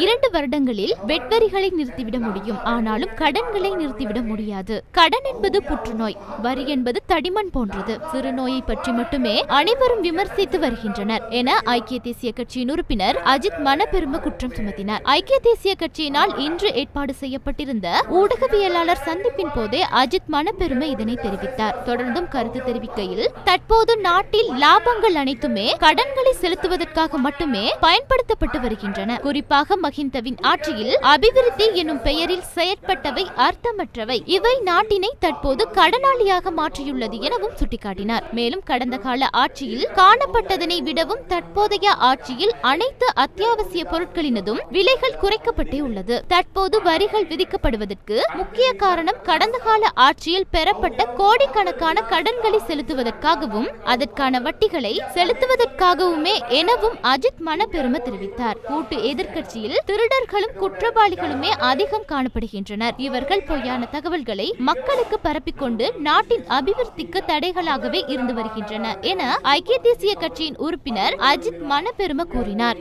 2 வருடங்களில் வெட்வரிகளை நிறுத்திவிட முடியும், ஆனாலும் கடன்களை நிறுத்திவிட முடியாது. கடன் என்பது புற்றுநோய், வரி என்பது தடிமண் போன்றது. சிறு நோயை பற்றி மட்டுமே அனைவரும் விமர்சித்து வருகின்றனர் என ஐக்கிய தேசிய கட்சியின் உறுப்பினர் அஜித் மனப்பெரும குற்றம் சுமத்தினார். ஐக்கிய தேசிய கட்சியினால் இன்று ஏற்பாடு செய்யப்பட்டிருந்த ஊடகவியலாளர் சந்திப்பின் போதே அஜித் மனப்பெரும இதனை தெரிவித்தார். தொடர்ந்தும் கருத்து தெரிவிக்கையில், தற்போது நாட்டில் லாபங்கள் அனைத்துமே கடன்களை செலுத்துவதற்காக மட்டுமே பயன்படுத்தப்பட்டு வருகின்றன. குறிப்பாக மஹிந்தவின் ஆட்சியில் அபிவிருத்தி எனும் பெயரில் செயற்பட்டவை அர்த்தமற்றவை. இவை நாட்டினை தற்போது கடனாளியாக மாற்றியுள்ளது எனவும் சுட்டிக்காட்டினார். மேலும் கடந்த கால ஆட்சியில் காணப்பட்டதனை விடவும் தற்போதைய ஆட்சியில் அனைத்து அத்தியாவசிய பொருட்களினதும் விலைகள் குறைக்கப்பட்டே உள்ளது. தற்போது வரிகள் விதிக்கப்படுவதற்கு முக்கிய காரணம் கடந்த கால ஆட்சியில் பெறப்பட்ட கோடிக்கணக்கான கடன்களை செலுத்துவதற்காகவும் அதற்கான வட்டிகளை செலுத்துவதற்காகவுமே எனவும் அஜித் மனப்பெரும தெரிவித்தார். கூட்டு எதிர்க்கட்சியில் திருடர்களும் குற்றவாளிகளுமே அதிகம் காணப்படுகின்றனர். இவர்கள் பொய்யான தகவல்களை மக்களுக்கு பரப்பிக்கொண்டு நாட்டின் அபிவிருத்திக்கு தடைகளாகவே இருந்து வருகின்றன என ஐக்கிய தேசிய கட்சியின் உறுப்பினர் அஜித் மனப்பெரும கூறினார்.